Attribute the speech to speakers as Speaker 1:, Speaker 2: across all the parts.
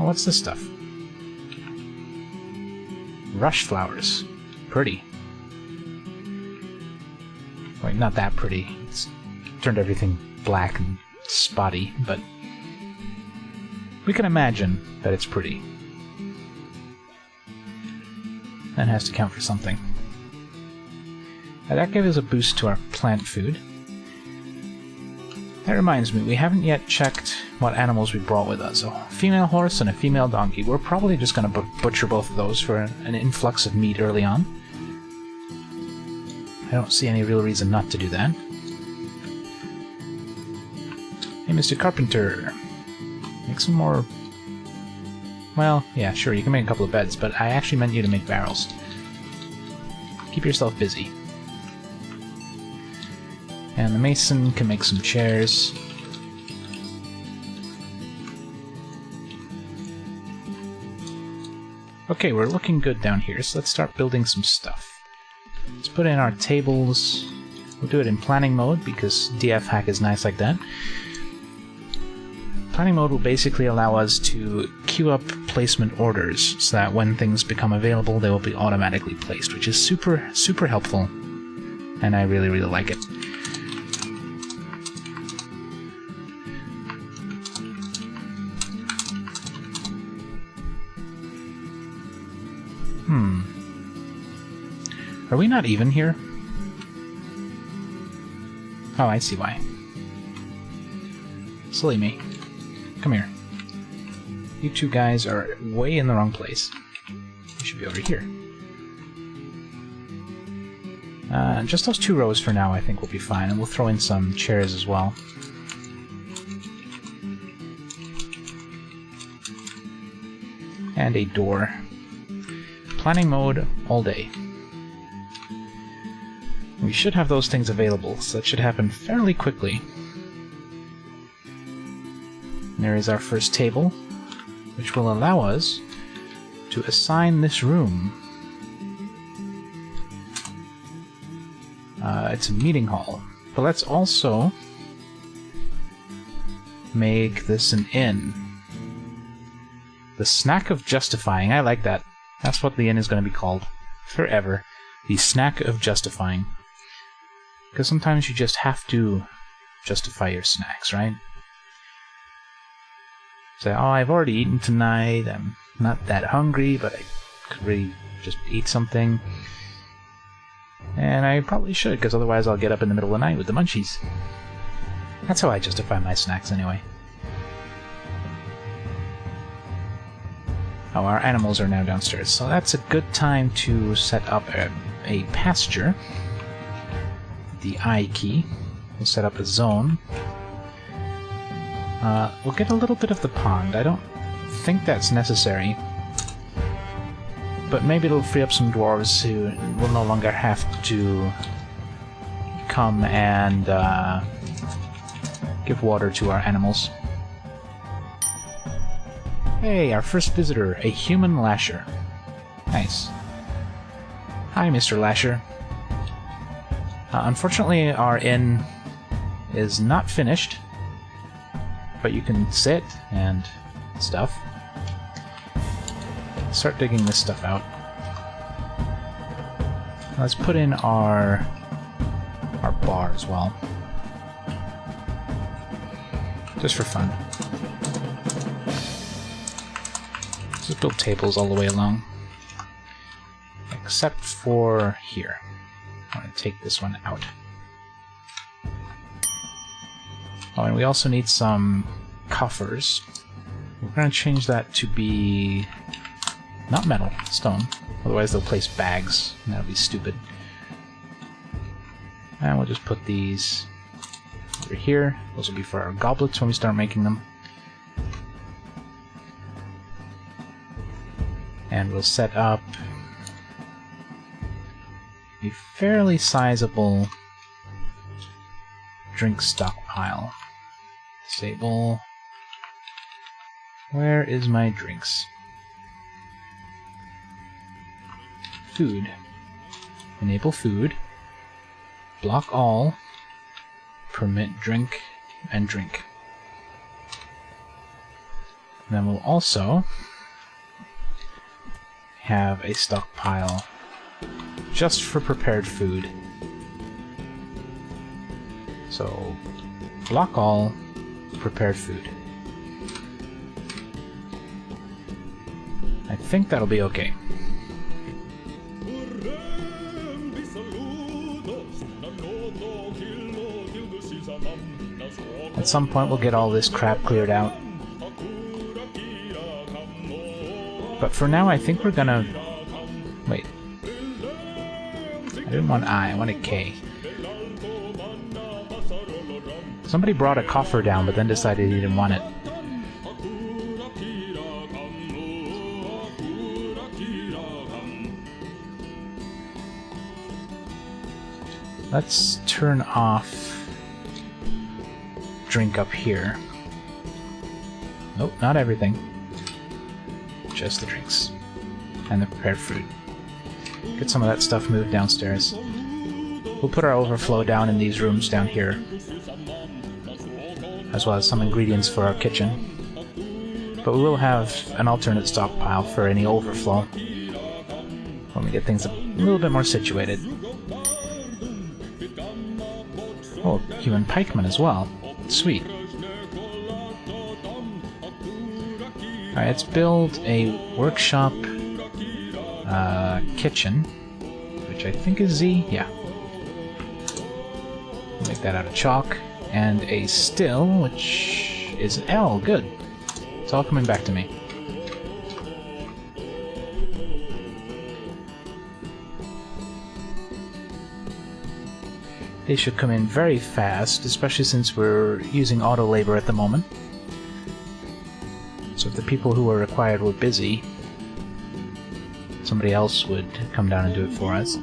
Speaker 1: Oh, what's this stuff? Rush flowers. Pretty. Wait, not that pretty. It's turned everything black and spotty, but we can imagine that it's pretty. That has to count for something. Now that gave us a boost to our plant food. That reminds me, we haven't yet checked what animals we brought with us. A female horse and a female donkey. We're probably just going to butcher both of those for an influx of meat early on. I don't see any real reason not to do that. Hey, Mr. Carpenter. Make some more... Well, yeah, sure, you can make a couple of beds, but I actually meant you to make barrels. Keep yourself busy. And the mason can make some chairs. Okay, we're looking good down here, so let's start building some stuff. Let's put in our tables. We'll do it in planning mode, because DF hack is nice like that. Planning mode will basically allow us to queue up placement orders, so that when things become available, they will be automatically placed, which is super, super helpful. And I really, really like it. Are we not even here? Oh, I see why. Silly me. Come here. You two guys are way in the wrong place. You should be over here. Just those 2 rows for now I think will be fine, and we'll throw in some chairs as well. And a door. Planning mode all day. We should have those things available, so that should happen fairly quickly. There is our first table, which will allow us to assign this room. It's a meeting hall, but let's also make this an inn. The Snack of Justifying, I like that. That's what the inn is going to be called forever. The Snack of Justifying. Because sometimes you just have to justify your snacks, right? Say, oh, I've already eaten tonight, I'm not that hungry, but I could really just eat something. And I probably should, because otherwise I'll get up in the middle of the night with the munchies. That's how I justify my snacks, anyway. Oh, our animals are now downstairs, so that's a good time to set up a pasture. The I key. We'll set up a zone. We'll get a little bit of the pond. I don't think that's necessary. But maybe it'll free up some dwarves who will no longer have to come and give water to our animals. Hey, our first visitor, a human lasher. Nice. Hi, Mr. Lasher. Unfortunately, our inn is not finished, but you can sit and stuff. Start digging this stuff out. Let's put in our bar as well, just for fun. Just build tables all the way along, except for here. I'm going to take this one out. Oh, and we also need some coffers. We're going to change that to be not metal, stone. Otherwise they'll place bags, and that'll be stupid. And we'll just put these over here. Those will be for our goblets when we start making them. And we'll set up a fairly sizable drink stockpile. Disable. Where is my drinks? Food. Enable food. Block all. Permit drink and drink. And then we'll also have a stockpile just for prepared food. So, block all prepared food. I think that'll be okay. At some point we'll get all this crap cleared out. But for now I think we're gonna... Wait. I didn't want I wanted K. Somebody brought a coffer down but then decided he didn't want it. Let's turn off drink up here. Nope, not everything. Just the drinks. And the prepared food. Get some of that stuff moved downstairs. We'll put our overflow down in these rooms down here. As well as some ingredients for our kitchen. But we will have an alternate stockpile for any overflow when we get things a little bit more situated. Oh, human pikeman as well. Sweet. Alright, let's build a workshop kitchen, which I think is Z. Yeah. Make that out of chalk. And a still, which is an L. Good. It's all coming back to me. They should come in very fast, especially since we're using auto labor at the moment. So if the people who were required were busy, somebody else would come down and do it for us.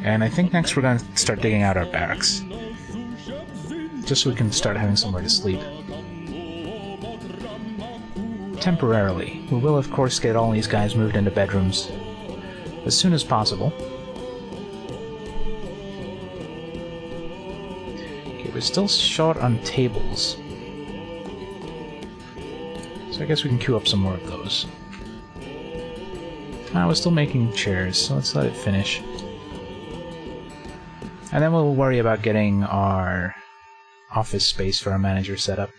Speaker 1: And I think next we're going to start digging out our barracks. Just so we can start having somewhere to sleep. Temporarily. We will of course get all these guys moved into bedrooms as soon as possible. Okay, we're still short on tables. So I guess we can queue up some more of those. We're still making chairs, so let's let it finish. And then we'll worry about getting our office space for our manager set up.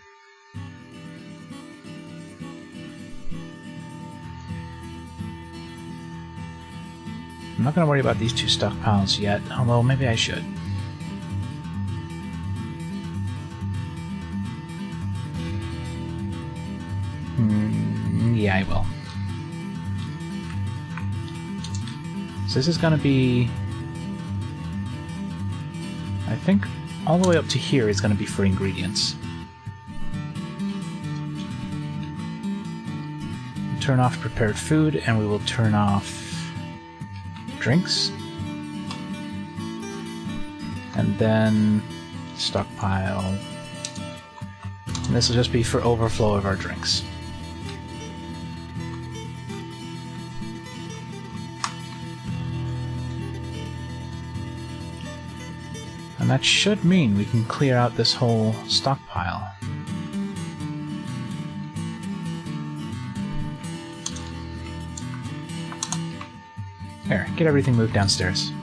Speaker 1: I'm not going to worry about these two stockpiles yet, although maybe I should. Yeah, I will. So this is going to be... I think all the way up to here is going to be for ingredients. Turn off prepared food, and we will turn off drinks. And then stockpile. And this will just be for overflow of our drinks. And that should mean we can clear out this whole stockpile. There, get everything moved downstairs.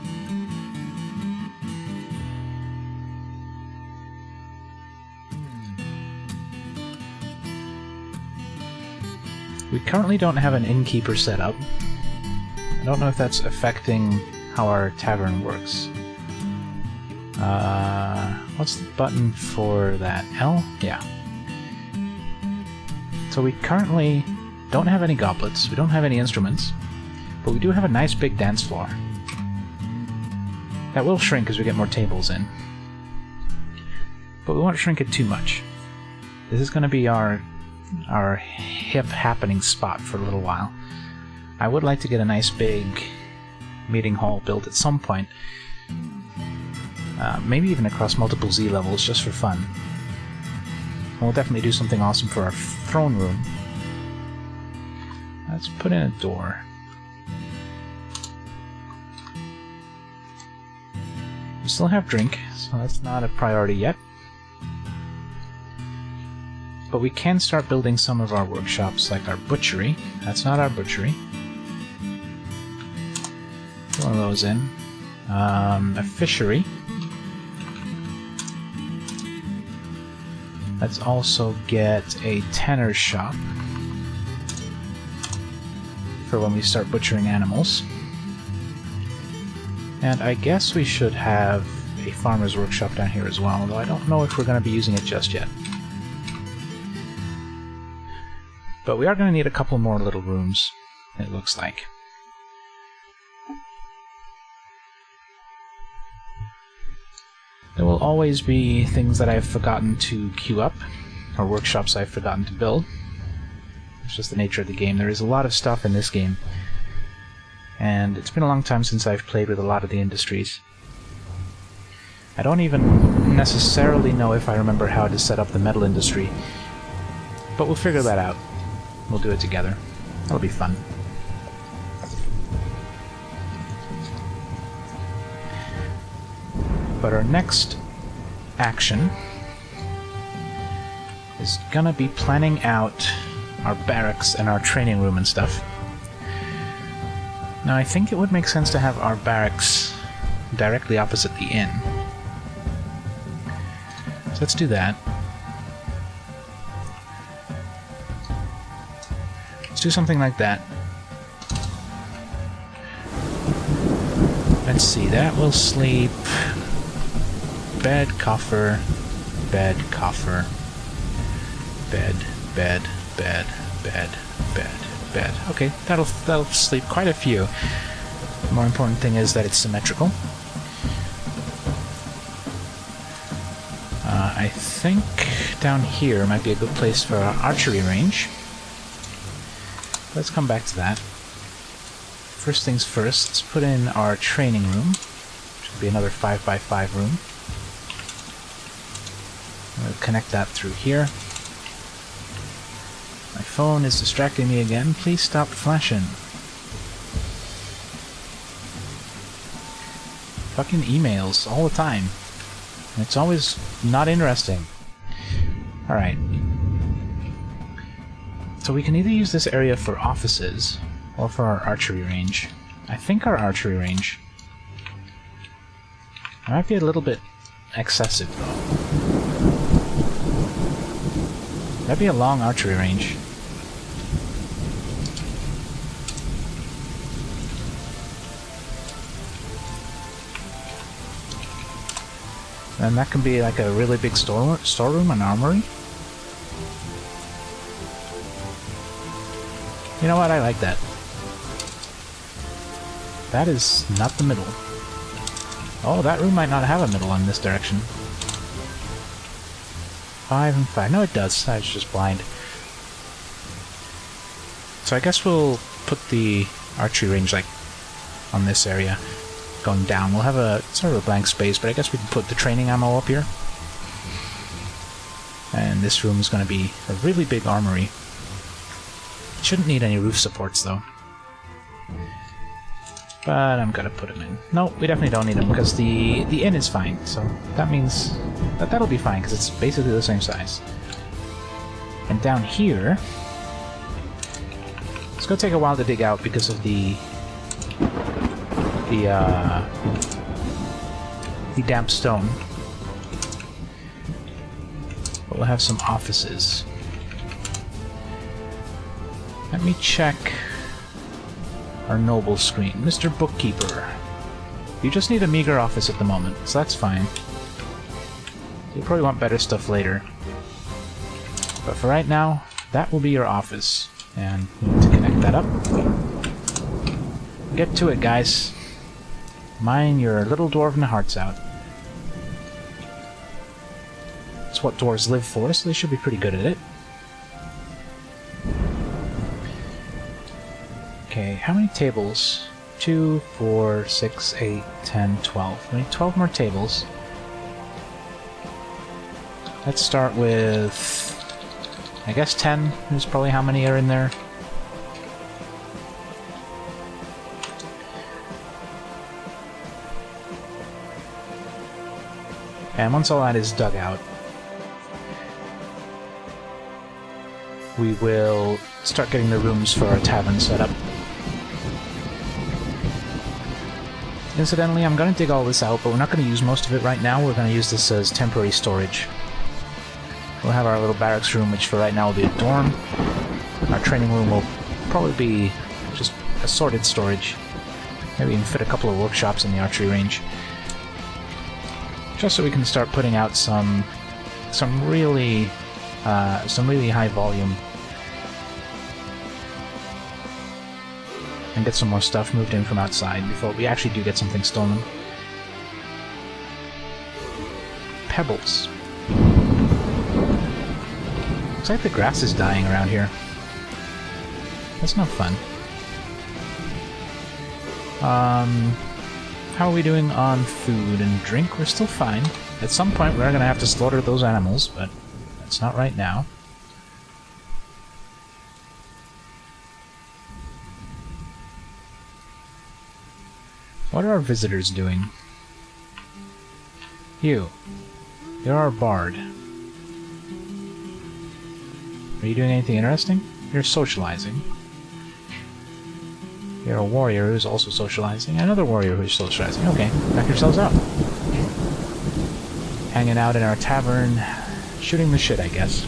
Speaker 1: We currently don't have an innkeeper set up. I don't know if that's affecting how our tavern works. What's the button for that? L? Yeah. So we currently don't have any goblets, we don't have any instruments, but we do have a nice big dance floor. That will shrink as we get more tables in. But we won't shrink it too much. This is going to be our hip happening spot for a little while. I would like to get a nice big meeting hall built at some point. Maybe even across multiple Z levels, just for fun. And we'll definitely do something awesome for our throne room. Let's put in a door. We still have drink, so that's not a priority yet. But we can start building some of our workshops, like our butchery. That's not our butchery. Put one of those in. A fishery. Let's also get a tanner's shop for when we start butchering animals. And I guess we should have a farmer's workshop down here as well, although I don't know if we're going to be using it just yet. But we are going to need a couple more little rooms, it looks like. There will always be things that I've forgotten to queue up, or workshops I've forgotten to build. It's just the nature of the game. There is a lot of stuff in this game, and it's been a long time since I've played with a lot of the industries. I don't even necessarily know if I remember how to set up the metal industry, but we'll figure that out. We'll do it together. That'll be fun. But our next action is gonna be planning out our barracks and our training room and stuff. Now I think it would make sense to have our barracks directly opposite the inn. So let's do that. Let's do something like that. Let's see, that will sleep... bed, coffer, bed, coffer, bed, bed, bed, bed, bed, bed. Okay, that'll sleep quite a few. The more important thing is that it's symmetrical. I think down here might be a good place for our archery range. Let's come back to that. First things first, let's put in our training room, which will be another 5x5 room. We'll connect that through here. My phone is distracting me again. Please stop flashing. Fucking emails all the time. And it's always not interesting. Alright. So we can either use this area for offices or for our archery range. I think our archery range might be a little bit excessive though. That'd be a long archery range. And that can be like a really big storeroom, an armory. You know what? I like that. That is not the middle. Oh, that room might not have a middle in this direction. 5 and 5. No, it does. I was just blind. So I guess we'll put the archery range like on this area, going down. We'll have a sort of a blank space, but I guess we can put the training ammo up here. And this room is going to be a really big armory. Shouldn't need any roof supports though. But I'm gonna put them in. No, we definitely don't need them because the inn is fine. So that means that'll be fine because it's basically the same size. And down here, it's gonna take a while to dig out because of the damp stone. But we'll have some offices. Let me check our noble screen. Mr. Bookkeeper. You just need a meager office at the moment, so that's fine. You'll probably want better stuff later. But for right now, that will be your office. And we need to connect that up. Get to it, guys. Mine your little dwarven hearts out. It's what dwarves live for, so they should be pretty good at it. Okay, how many tables? 2, 4, 6, 8, 10, 12. We need 12 more tables. Let's start with... I guess 10 is probably how many are in there. And once all that is dug out, we will start getting the rooms for our tavern set up. Incidentally, I'm going to dig all this out, but we're not going to use most of it right now. We're going to use this as temporary storage. We'll have our little barracks room, which for right now will be a dorm. Our training room will probably be just assorted storage. Maybe even fit a couple of workshops in the archery range. Just so we can start putting out some really high volume. And get some more stuff moved in from outside before we actually do get something stolen. Pebbles. Looks like the grass is dying around here. That's not fun. How are we doing on food and drink? We're still fine. At some point we're gonna have to slaughter those animals, but that's not right now. What are our visitors doing? You're our bard. Are you doing anything interesting? You're socializing. You're a warrior who's also socializing. Another warrior who's socializing. Okay, back yourselves up. Hanging out in our tavern, shooting the shit, I guess.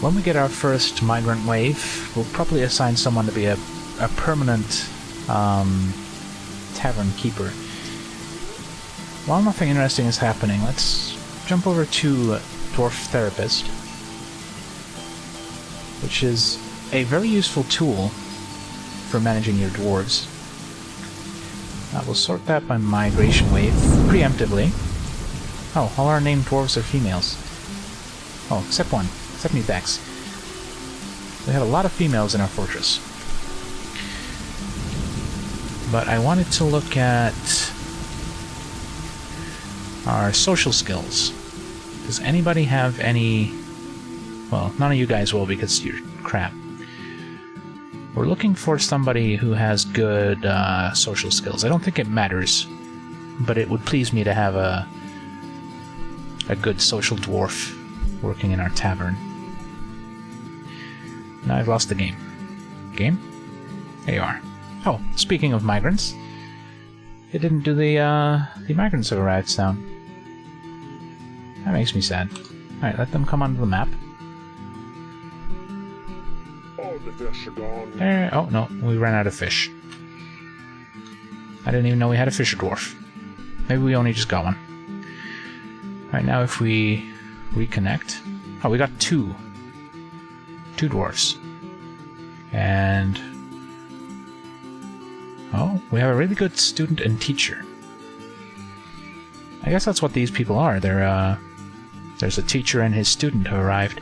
Speaker 1: When we get our first migrant wave, we'll probably assign someone to be a permanent tavern keeper. While nothing interesting is happening, let's jump over to Dwarf Therapist, which is a very useful tool for managing your dwarves. We'll sort that by migration wave preemptively. Oh, all our named dwarves are females. Oh, except one. Except me, Bex. We have a lot of females in our fortress. But I wanted to look at our social skills. Does anybody have any... Well, none of you guys will because you're crap. We're looking for somebody who has good social skills. I don't think it matters, but it would please me to have a good social dwarf working in our tavern. Now I've lost the game. Game? There you are. Oh, speaking of migrants, it didn't do the migrants have arrived sound. That makes me sad. Alright, let them come onto the map.
Speaker 2: All the fish are gone.
Speaker 1: There, oh no, we ran out of fish. I didn't even know we had a fisher dwarf. Maybe we only just got one. Alright, now if we reconnect... Oh, we got two dwarfs. And... oh, we have a really good student and teacher. I guess that's what these people are. They're, there's a teacher and his student who arrived.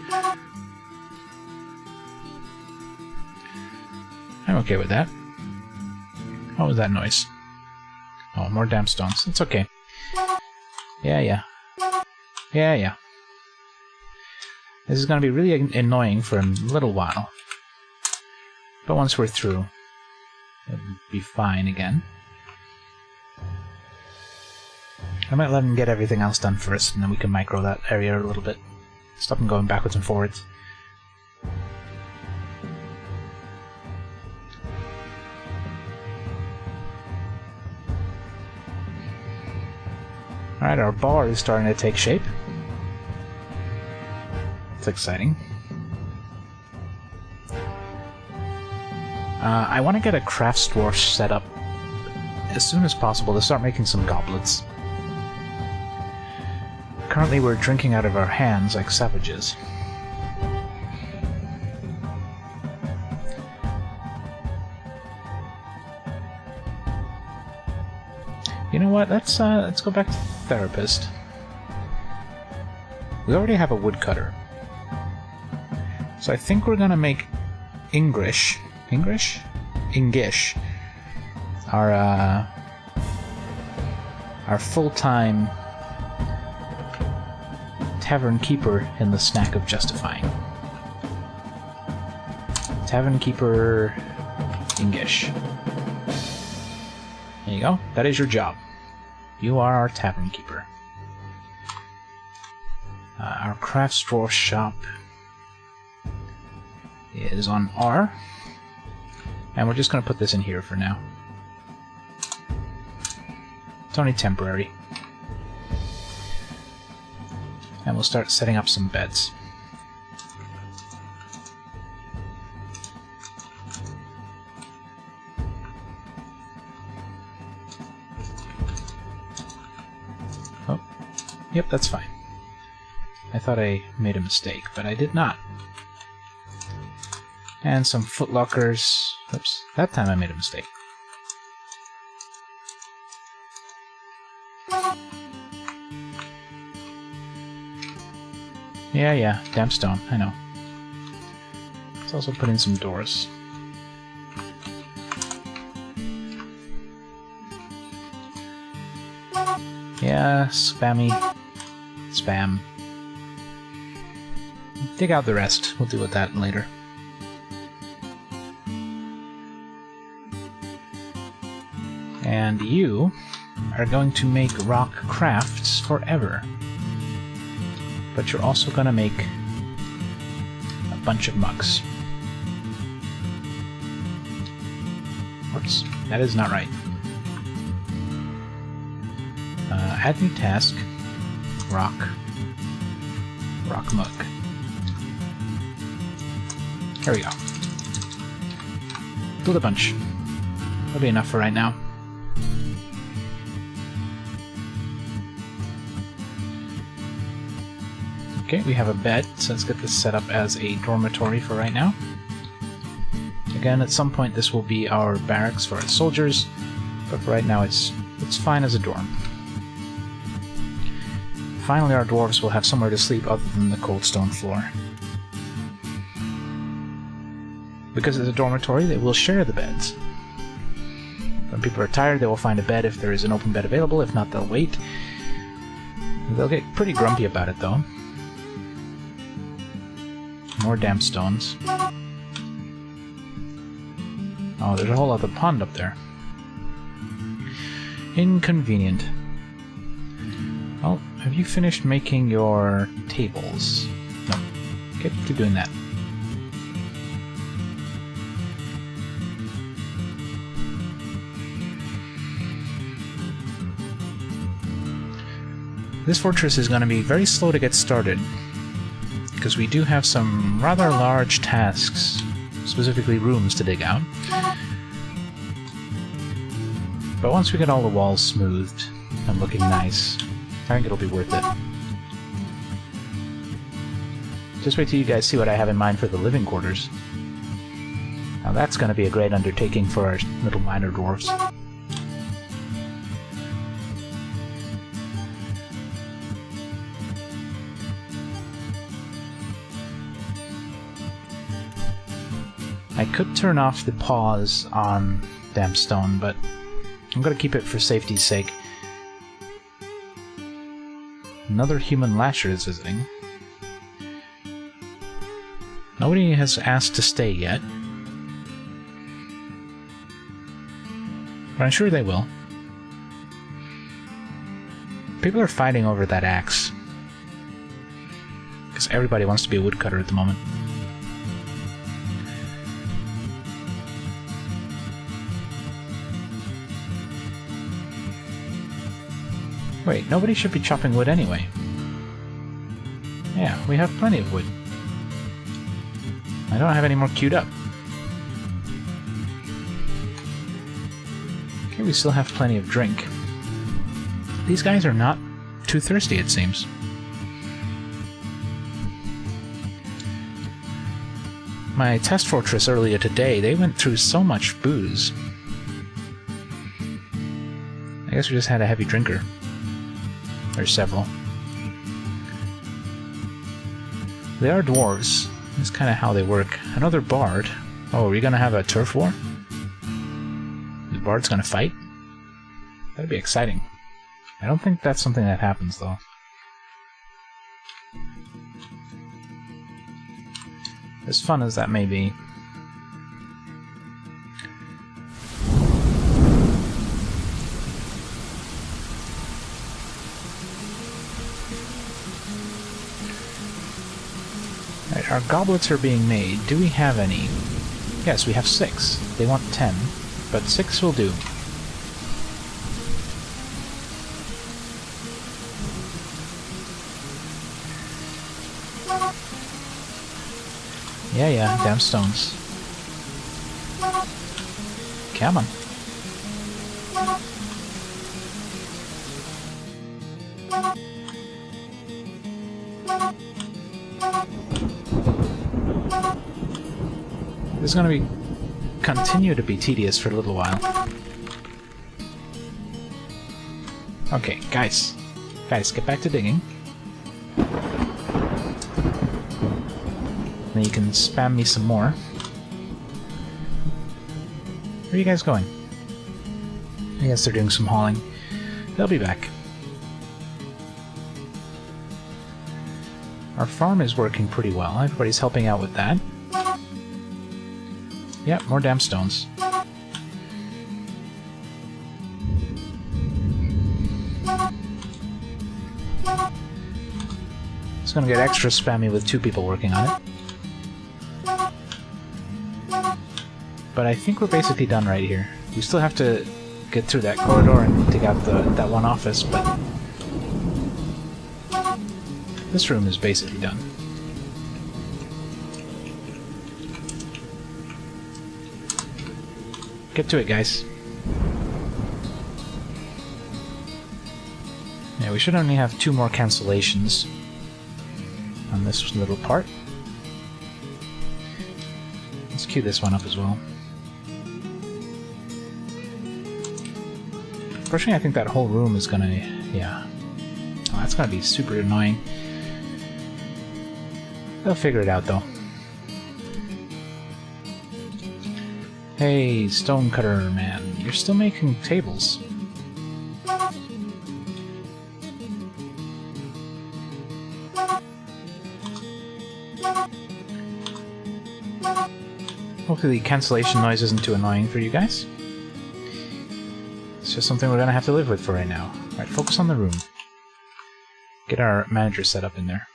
Speaker 1: I'm okay with that. What was that noise? Oh, more damp stones. It's okay. Yeah. This is going to be really annoying for a little while. But once we're through, it'll be fine again. I might let him get everything else done first, and then we can micro that area a little bit. Stop him going backwards and forwards. Alright, our bar is starting to take shape. It's exciting. I want to get a crafts dwarf set up as soon as possible to start making some goblets. Currently we're drinking out of our hands like savages. You know what? Let's go back to Therapist. We already have a woodcutter. So I think we're gonna make Ingish, our our full-time tavern keeper in the Snack of Justifying. Tavern keeper English. There you go. That is your job. You are our tavern keeper. Our craft store shop is on R. And we're just going to put this in here for now. It's only temporary. And we'll start setting up some beds. Oh, yep, that's fine. I thought I made a mistake, but I did not. And some footlockers. Oops, that time I made a mistake. Yeah, damn stone, I know. Let's also put in some doors. Yeah, spammy. Spam. Dig out the rest. We'll deal with that later. And you are going to make rock crafts forever. But you're also going to make a bunch of mugs. Whoops, that is not right. Add new task. Rock mug. There we go. Build a bunch. That'll be enough for right now. Okay, we have a bed, so let's get this set up as a dormitory for right now. Again, at some point this will be our barracks for our soldiers, but for right now it's fine as a dorm. Finally, our dwarves will have somewhere to sleep other than the cold stone floor. Because it's a dormitory, they will share the beds. When people are tired, they will find a bed if there is an open bed available. If not, they'll wait. They'll get pretty grumpy about it, though. More damp stones. Oh, there's a whole other pond up there. Inconvenient. Well, have you finished making your tables? No. Okay, keep doing that. This fortress is going to be very slow to get started, because we do have some rather large tasks, specifically rooms to dig out. But once we get all the walls smoothed and looking nice, I think it'll be worth it. Just wait till you guys see what I have in mind for the living quarters. Now that's going to be a great undertaking for our little miner dwarves. I could turn off the pause on damp stone, but I'm going to keep it for safety's sake. Another human lasher is visiting. Nobody has asked to stay yet, but I'm sure they will. People are fighting over that axe, because everybody wants to be a woodcutter at the moment. Wait, nobody should be chopping wood anyway. Yeah, we have plenty of wood. I don't have any more queued up. Okay, we still have plenty of drink. These guys are not too thirsty, it seems. My test fortress earlier today, they went through so much booze. I guess we just had a heavy drinker. There's several. They are dwarves. That's kind of how they work. Another bard. Oh, are we gonna have a turf war? The bard's gonna fight? That'd be exciting. I don't think that's something that happens, though. As fun as that may be. Right, our goblets are being made. Do we have any? Yes, we have 6. They want 10, but 6 will do. Yeah, damn stones. Come on. This is going to continue to be tedious for a little while. Okay, guys. Guys, get back to digging. Then you can spam me some more. Where are you guys going? I guess they're doing some hauling. They'll be back. Our farm is working pretty well. Everybody's helping out with that. Yep, more damn stones. It's gonna get extra spammy with 2 people working on it. But I think we're basically done right here. We still have to get through that corridor and take out that one office, but this room is basically done. Get to it, guys. Yeah, we should only have 2 more cancellations on this little part. Let's queue this one up as well. Unfortunately, I think that whole room is gonna... yeah. Oh, that's gonna be super annoying. They'll figure it out, though. Hey, stonecutter man, you're still making tables. Hopefully the cancellation noise isn't too annoying for you guys. It's just something we're gonna have to live with for right now. Alright, focus on the room. Get our manager set up in there.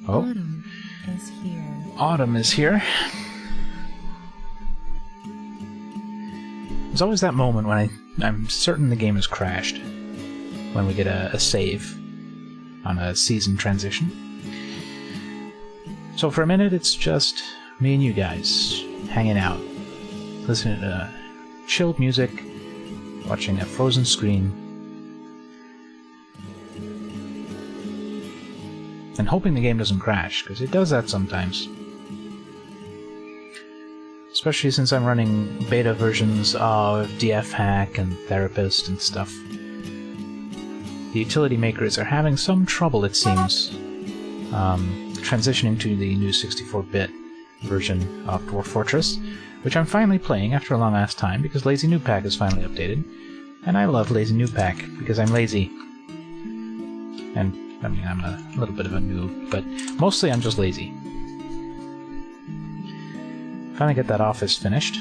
Speaker 1: Oh.
Speaker 3: Autumn is here.
Speaker 1: Autumn is here. There's always that moment when I'm certain the game has crashed. When we get a save on a season transition. So for a minute it's just me and you guys hanging out. Listening to chilled music. Watching a frozen screen. And hoping the game doesn't crash, because it does that sometimes. Especially since I'm running beta versions of DF Hack and Therapist and stuff. The utility makers are having some trouble, it seems, transitioning to the new 64-bit version of Dwarf Fortress, which I'm finally playing after a long-ass time, because Lazy Noob Pack is finally updated. And I love Lazy Noob Pack, because I'm lazy. And I mean, I'm a little bit of a noob, but mostly I'm just lazy. Finally get that office finished.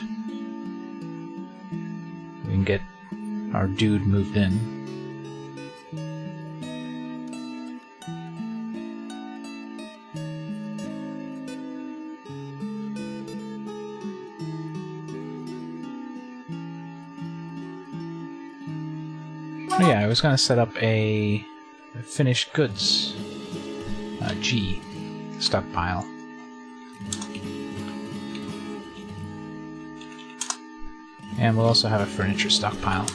Speaker 1: We can get our dude moved in. Oh yeah, I was gonna set up a finished goods G stockpile. And we'll also have a furniture stockpile.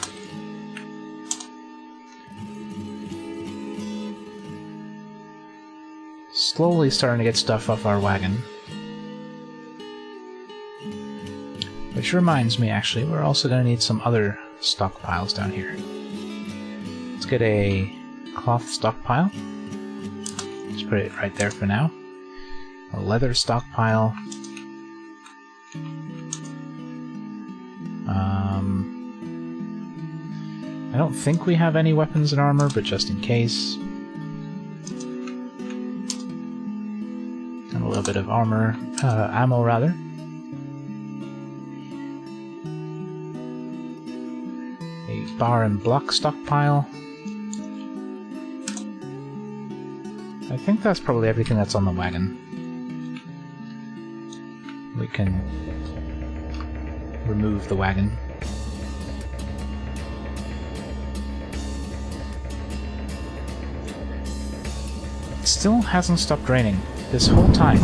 Speaker 1: Slowly starting to get stuff off our wagon. Which reminds me, actually, we're also going to need some other stockpiles down here. Let's get a cloth stockpile. Just put it right there for now. A leather stockpile. I don't think we have any weapons and armor, but just in case. And a little bit of armor, ammo rather. A bar and block stockpile. I think that's probably everything that's on the wagon. We can remove the wagon. It still hasn't stopped raining this whole time.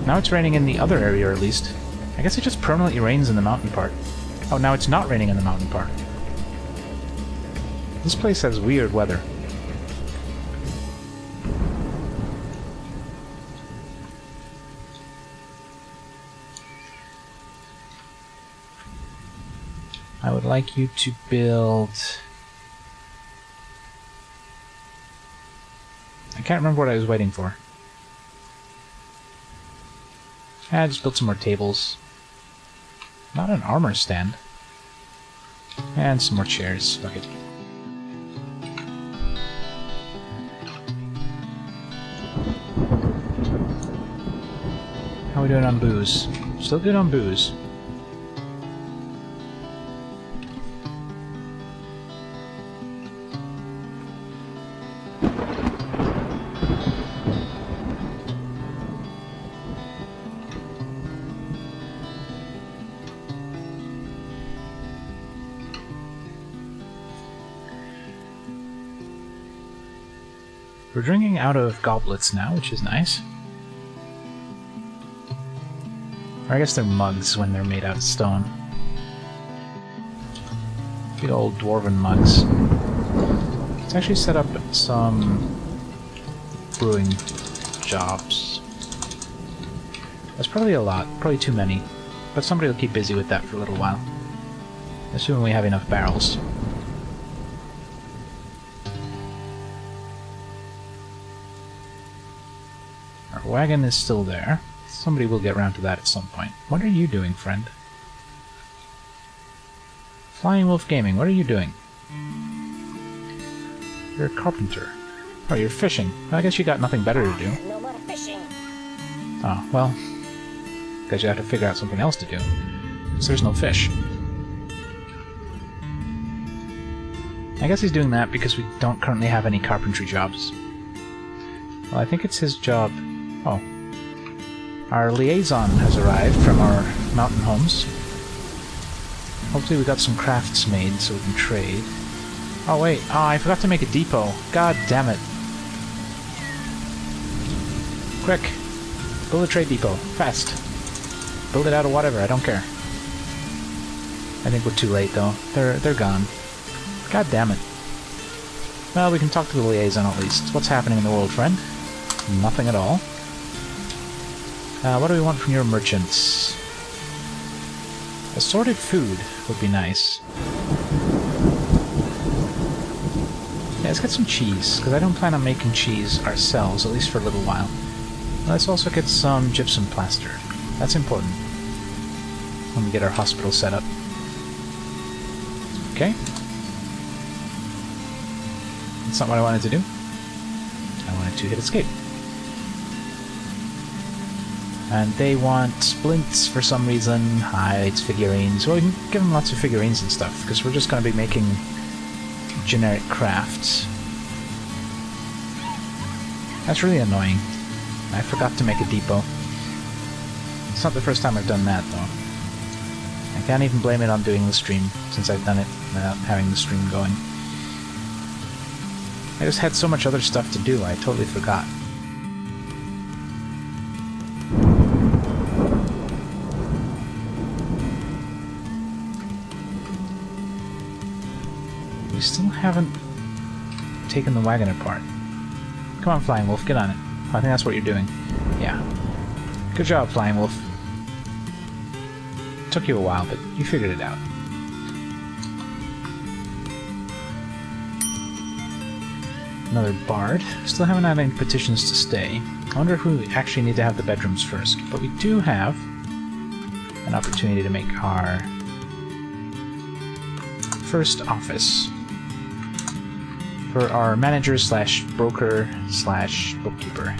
Speaker 1: Now it's raining in the other area, at least. I guess it just permanently rains in the mountain part. Oh, now it's not raining in the mountain part. This place has weird weather. I would like you to build... I can't remember what I was waiting for. I just built some more tables. Not an armor stand. And some more chairs. Fuck it. How are we doing on booze? Still good on booze. We're drinking out of goblets now, which is nice. Or I guess they're mugs when they're made out of stone. Big old dwarven mugs. Let's actually set up some brewing jobs. That's probably a lot, probably too many. But somebody will keep busy with that for a little while. Assuming we have enough barrels. Our wagon is still there. Somebody will get around to that at some point. What are you doing, friend? Flying Wolf Gaming, what are you doing? You're a carpenter. Oh, you're fishing. Well, I guess you got nothing better to do.
Speaker 4: No more fishing.
Speaker 1: Oh, well. Guess you have to figure out something else to do. Because there's no fish. I guess he's doing that because we don't currently have any carpentry jobs. Well, I think it's his job. Oh. Our liaison has arrived from our mountain homes. Hopefully we got some crafts made so we can trade. Oh wait, oh, I forgot to make a depot. God damn it. Quick! Build a trade depot. Fast. Build it out of whatever, I don't care. I think we're too late though. They're gone. God damn it. Well, we can talk to the liaison at least. What's happening in the world, friend? Nothing at all. What do we want from your merchants? Assorted food would be nice. Yeah, let's get some cheese, because I don't plan on making cheese ourselves, at least for a little while. Let's also get some gypsum plaster. That's important. When we get our hospital set up. Okay. That's not what I wanted to do. I wanted to hit escape. And they want splints for some reason, hides, figurines. Well, we can give them lots of figurines and stuff, because we're just going to be making generic crafts. That's really annoying. I forgot to make a depot. It's not the first time I've done that, though. I can't even blame it on doing the stream, since I've done it without having the stream going. I just had so much other stuff to do, I totally forgot. We still haven't taken the wagon apart. Come on, Flying Wolf, get on it. I think that's what you're doing. Yeah. Good job, Flying Wolf. Took you a while, but you figured it out. Another bard. Still haven't had any petitions to stay. I wonder if we actually need to have the bedrooms first. But we do have an opportunity to make our first office for our manager slash broker slash bookkeeper.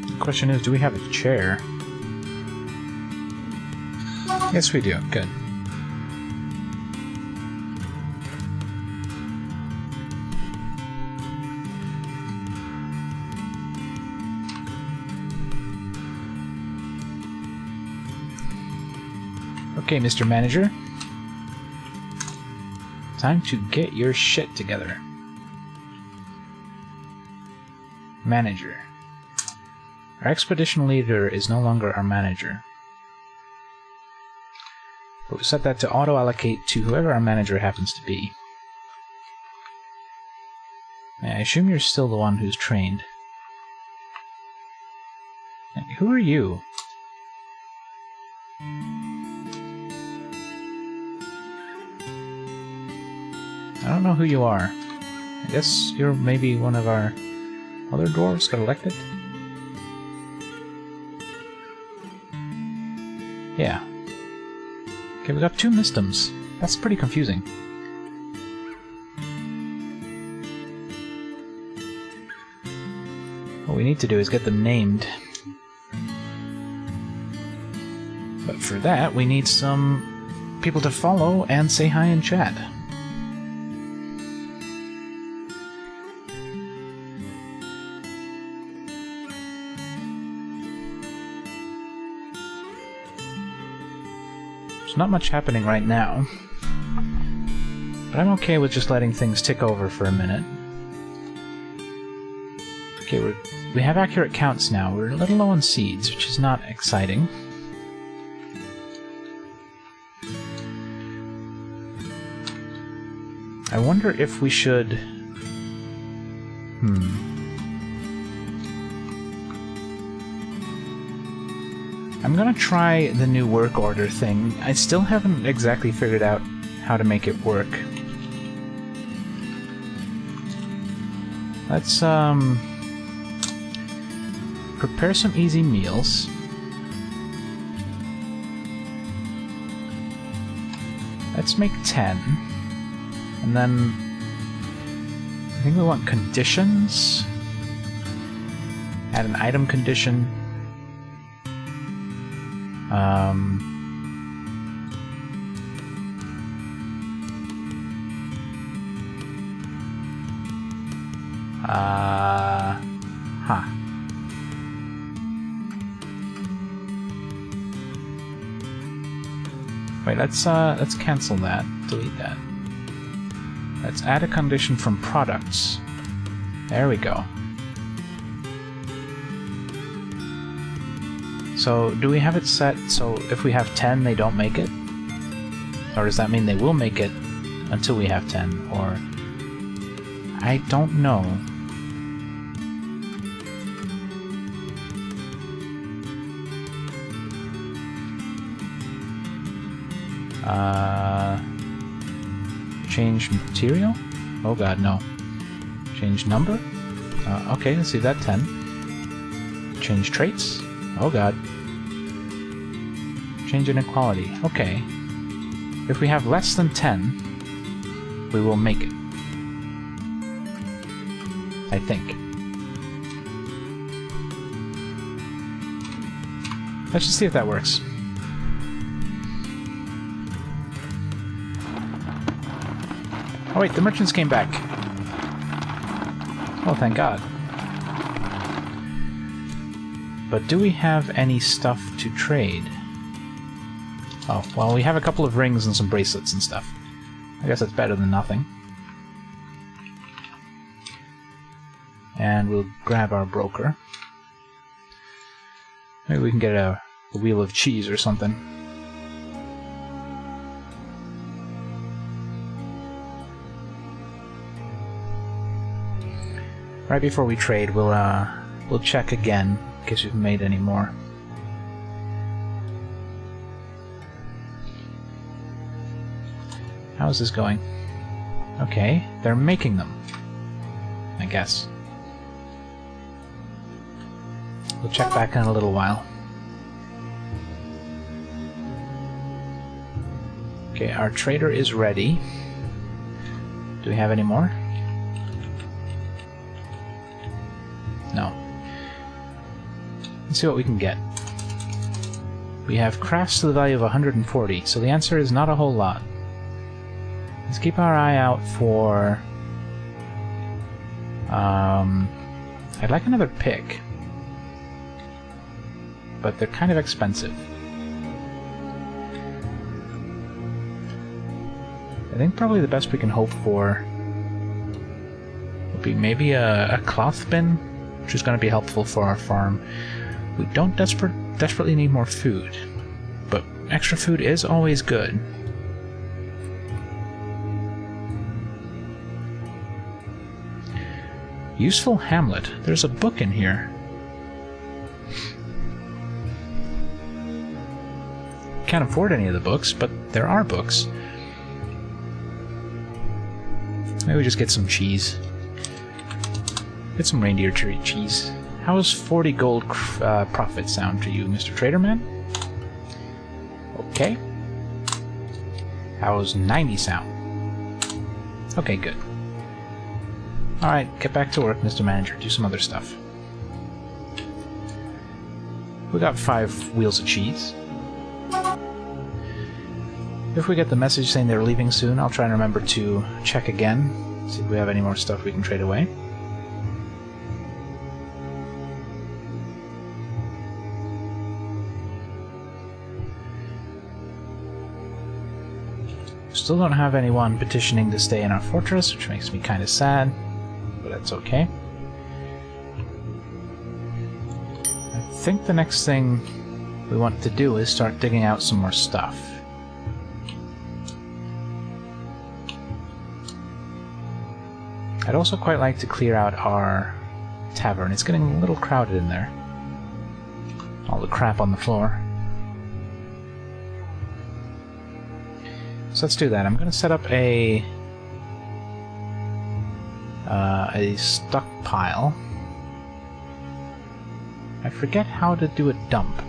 Speaker 1: The question is, do we have a chair? Yes, we do. Good. Okay, Mr. Manager. Time to get your shit together. Manager. Our expedition leader is no longer our manager. But we set that to auto-allocate to whoever our manager happens to be. I assume you're still the one who's trained. Who are you? I don't know who you are. I guess you're maybe one of our other dwarves got elected? Yeah. Okay, we got 2 Mistums. That's pretty confusing. What we need to do is get them named. But for that, we need some people to follow and say hi in chat. Not much happening right now, but I'm okay with just letting things tick over for a minute. Okay, we have accurate counts now. We're a little low on seeds, which is not exciting. I wonder if we should... I'm gonna try the new work order thing. I still haven't exactly figured out how to make it work. Let's, prepare some easy meals. Let's make 10. And then... I think we want conditions. Add an item condition. Wait, let's cancel that. Delete that. Let's add a condition from products. There we go. So, do we have it set so if we have 10, they don't make it? Or does that mean they will make it until we have 10? Or... I don't know. Change material? Oh god, no. Change number? Okay, let's see that 10. Change traits? Oh god. Change inequality. Okay. If we have less than 10, we will make it. I think. Let's just see if that works. Oh wait, the merchants came back. Oh, thank God. But do we have any stuff to trade? Oh, well, we have a couple of rings and some bracelets and stuff. I guess that's better than nothing. And we'll grab our broker. Maybe we can get a wheel of cheese or something. Right before we trade, we'll check again in case we've made any more. How is this going? Okay, they're making them, I guess. We'll check back in a little while. Okay, our trader is ready. Do we have any more? No. Let's see what we can get. We have crafts to the value of 140, so the answer is not a whole lot. Let's keep our eye out for... I'd like another pick. But they're kind of expensive. I think probably the best we can hope for would be maybe a cloth bin, which is going to be helpful for our farm. We don't desperately need more food, but extra food is always good. Useful Hamlet. There's a book in here. Can't afford any of the books, but there are books. Maybe we just get some cheese. Get some reindeer cheese. How does 40 gold profit sound to you, Mr. Traderman? Okay. How's 90 sound? Okay, good. Alright, get back to work, Mr. Manager. Do some other stuff. We got 5 wheels of cheese. If we get the message saying they're leaving soon, I'll try and remember to check again, see if we have any more stuff we can trade away. Still don't have anyone petitioning to stay in our fortress, which makes me kind of sad, but that's okay. I think the next thing we want to do is start digging out some more stuff. I'd also quite like to clear out our tavern. It's getting a little crowded in there. All the crap on the floor. So let's do that. I'm going to set up a stockpile. I forget how to do a dump.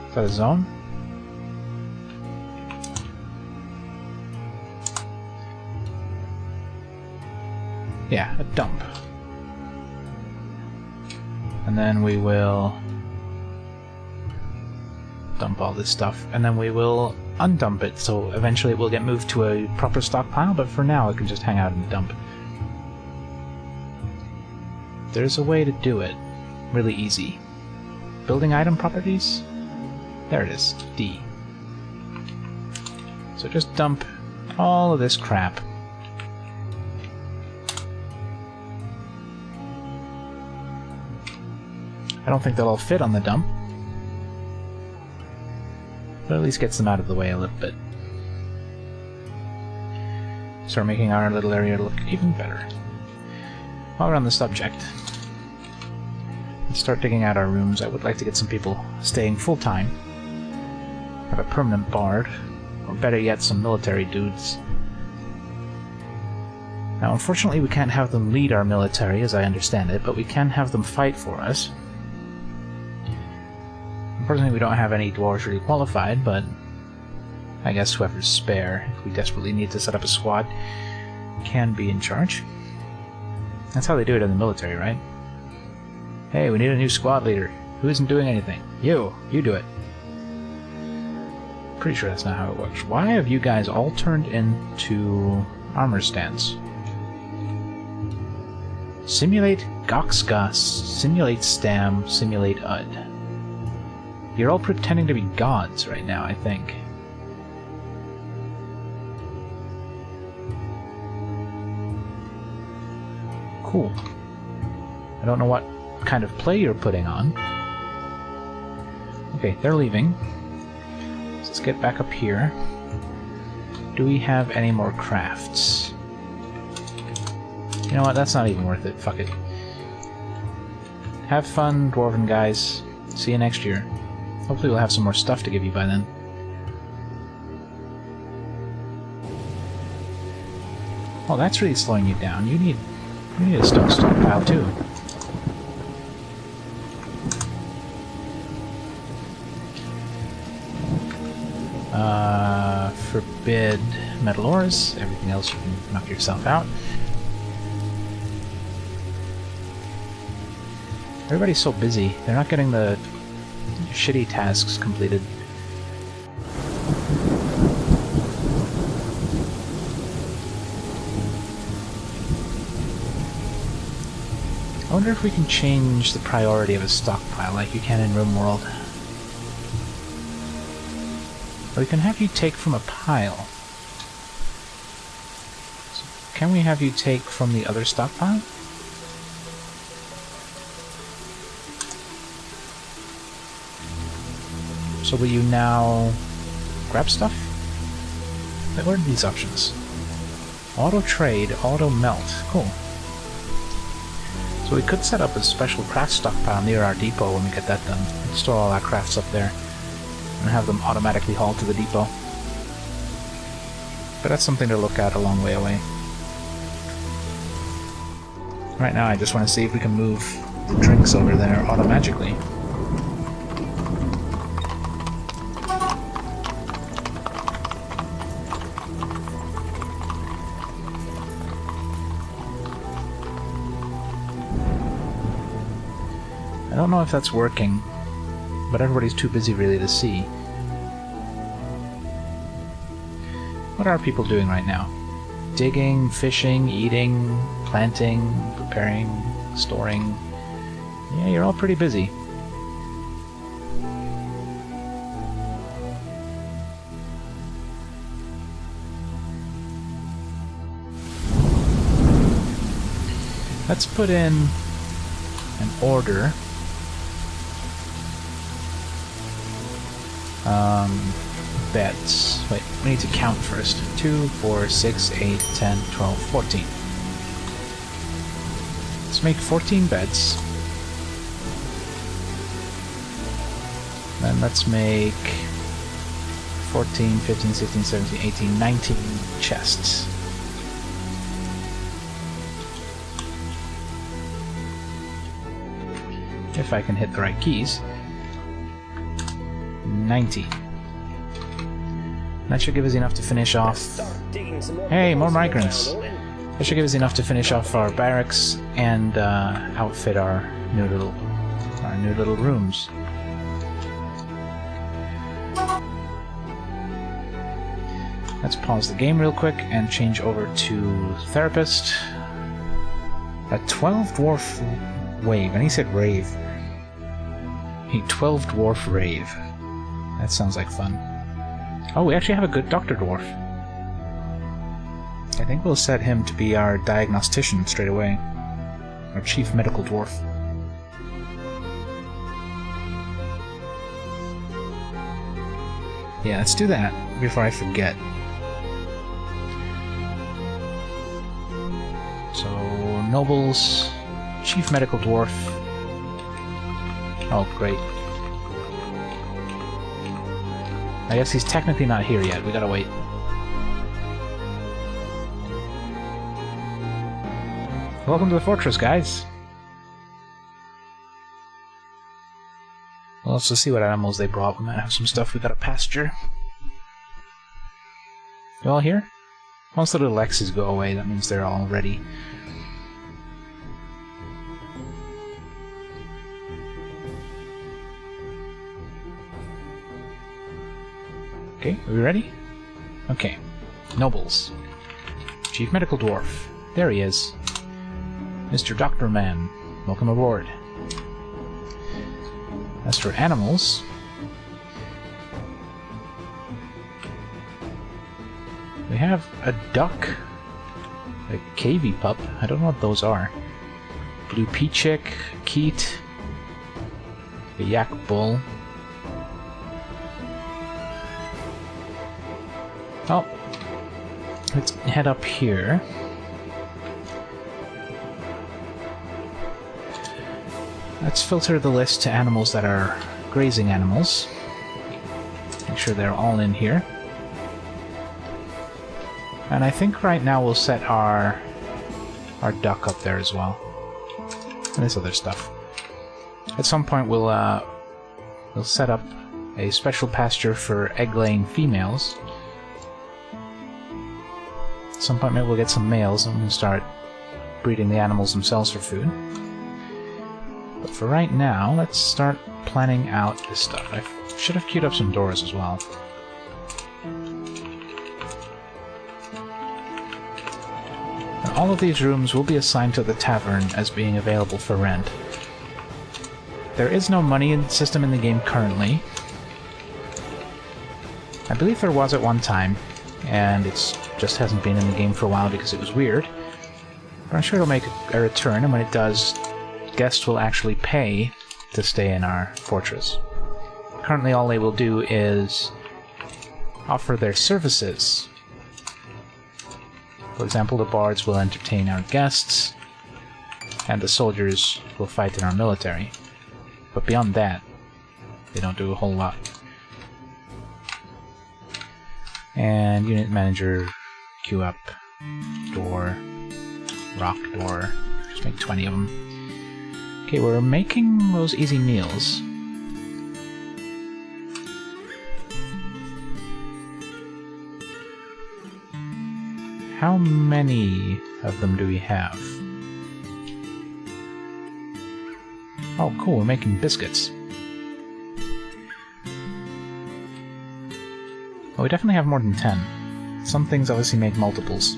Speaker 1: Is that a zone? Yeah, a dump. And then we will dump all this stuff, and then we will undump it, so eventually it will get moved to a proper stockpile, but for now it can just hang out in the dump. There's a way to do it. Really easy. Building item properties? There it is. D. So just dump all of this crap. I don't think they'll all fit on the dump, but at least gets them out of the way a little bit. Start making our little area look even better. While we're on the subject, let's start digging out our rooms. I would like to get some people staying full-time. Have a permanent bard, or better yet, some military dudes. Now, unfortunately, we can't have them lead our military, as I understand it, but we can have them fight for us. Unfortunately, we don't have any dwarves really qualified, but I guess whoever's spare, if we desperately need to set up a squad, can be in charge. That's how they do it in the military, right? Hey, we need a new squad leader. Who isn't doing anything? You do it. Pretty sure that's not how it works. Why have you guys all turned into armor stands? Simulate Goxgas, simulate Stam, simulate Ud. You're all pretending to be gods right now, I think. Cool. I don't know what kind of play you're putting on. Okay, they're leaving. So let's get back up here. Do we have any more crafts? You know what? That's not even worth it. Fuck it. Have fun, Dwarven guys. See you next year. Hopefully we'll have some more stuff to give you by then. Oh, that's really slowing you down. You need a stone stockpile too. Forbid metal ores. Everything else you can knock yourself out. Everybody's so busy. They're not getting the shitty tasks completed. I wonder if we can change the priority of a stockpile like you can in RimWorld. Or we can have you take from a pile. So can we have you take from the other stockpile? So will you now grab stuff? What are these options? Auto trade, auto melt. Cool. So we could set up a special craft stockpile near our depot when we get that done. Store all our crafts up there and have them automatically hauled to the depot. But that's something to look at a long way away. Right now I just want to see if we can move the drinks over there automagically. I don't know if that's working, but everybody's too busy really to see. What are people doing right now? Digging, fishing, eating, planting, preparing, storing. Yeah, you're all pretty busy. Let's put in an order. Beds. Wait, we need to count first. 2, 4, 6, 8, 10, 12, 14. Let's make 14 beds. Then let's make 14, 15, 16, 17, 18, 19 chests. If I can hit the right keys. 90. That should give us enough to finish off... Hey, more migrants! That should give us enough to finish off our barracks and outfit our new little rooms. Let's pause the game real quick and change over to Therapist. A 12 dwarf wave, and he said rave. A 12 dwarf rave. That sounds like fun. Oh, we actually have a good Dr. Dwarf. I think we'll set him to be our diagnostician straight away. Our chief medical dwarf. Yeah, let's do that before I forget. So, nobles, chief medical dwarf. Oh, great. I guess he's technically not here yet. We gotta wait. Welcome to the fortress, guys. Well, let's just see what animals they brought. We might have some stuff we gotta pasture. You all here? Once the little X's go away, that means they're all ready. Okay, are we ready? Okay. Nobles. Chief Medical Dwarf. There he is. Mr. Doctor Man. Welcome aboard. As for animals... we have a duck. A cavy pup. I don't know what those are. Blue peachick. Keat. A yak bull. Oh, let's head up here. Let's filter the list to animals that are grazing animals. Make sure they're all in here. And I think right now we'll set our duck up there as well. And this other stuff. At some point we'll set up a special pasture for egg-laying females. At some point maybe we'll get some males and we'll start breeding the animals themselves for food. But for right now, let's start planning out this stuff. I should have queued up some doors as well. And all of these rooms will be assigned to the tavern as being available for rent. There is no money system in the game currently. I believe there was at one time, and it just hasn't been in the game for a while because it was weird. But I'm sure it'll make a return, and when it does, guests will actually pay to stay in our fortress. Currently all they will do is offer their services. For example, the bards will entertain our guests, and the soldiers will fight in our military. But beyond that, they don't do a whole lot. And unit manager, queue up, door, rock door, just make 20 of them. Okay, we're making those easy meals. How many of them do we have? Oh, cool, we're making biscuits. Well, we definitely have more than 10. Some things obviously make multiples.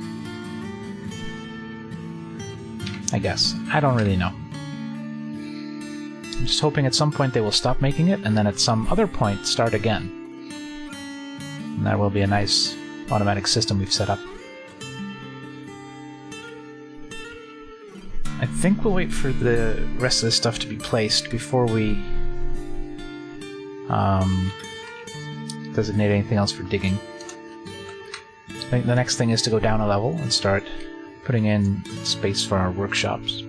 Speaker 1: I guess. I don't really know. I'm just hoping at some point they will stop making it, and then at some other point start again. And that will be a nice automatic system we've set up. I think we'll wait for the rest of this stuff to be placed before we designate anything else for digging. I think the next thing is to go down a level and start putting in space for our workshops.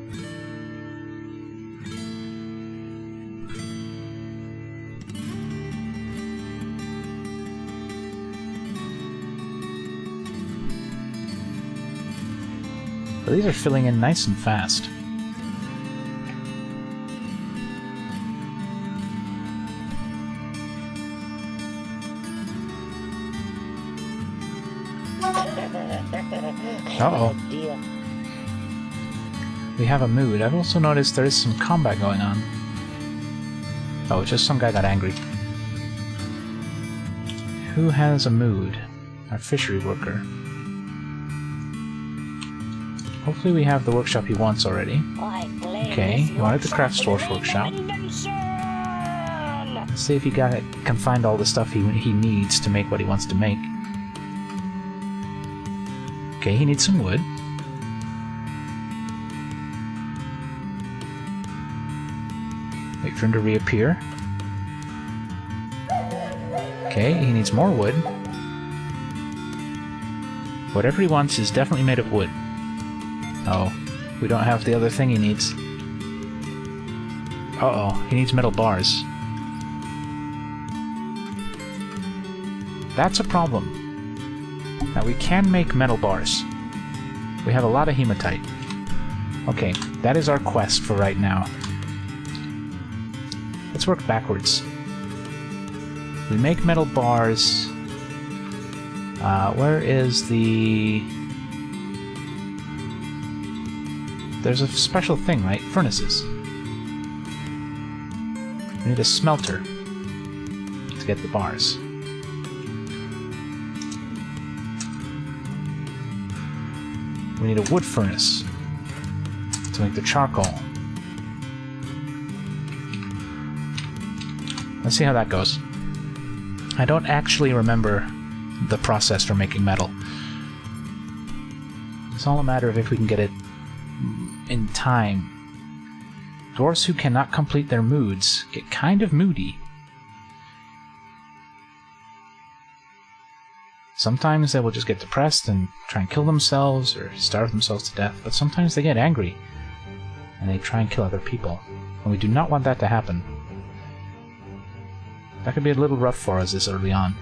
Speaker 1: But these are filling in nice and fast. Uh-oh. We have a mood. I've also noticed there is some combat going on. Oh, it's just some guy got angry. Who has a mood? Our fishery worker. Hopefully we have the workshop he wants already. Okay, he wanted the craft store's workshop. Let's see if he can find all the stuff he needs to make what he wants to make. Okay, he needs some wood. Wait for him to reappear. Okay, he needs more wood. Whatever he wants is definitely made of wood. Oh, we don't have the other thing he needs. Uh-oh, he needs metal bars. That's a problem. Now we can make metal bars. We have a lot of hematite. Okay, that is our quest for right now. Let's work backwards. We make metal bars. Where is the... There's a special thing, right? Furnaces. We need a smelter to get the bars. We need a wood furnace to make the charcoal. Let's see how that goes. I don't actually remember the process for making metal. It's all a matter of if we can get it in time. Dwarves who cannot complete their moods get kind of moody. Sometimes they will just get depressed and try and kill themselves or starve themselves to death, but sometimes they get angry and they try and kill other people. And we do not want that to happen. That could be a little rough for us this early on.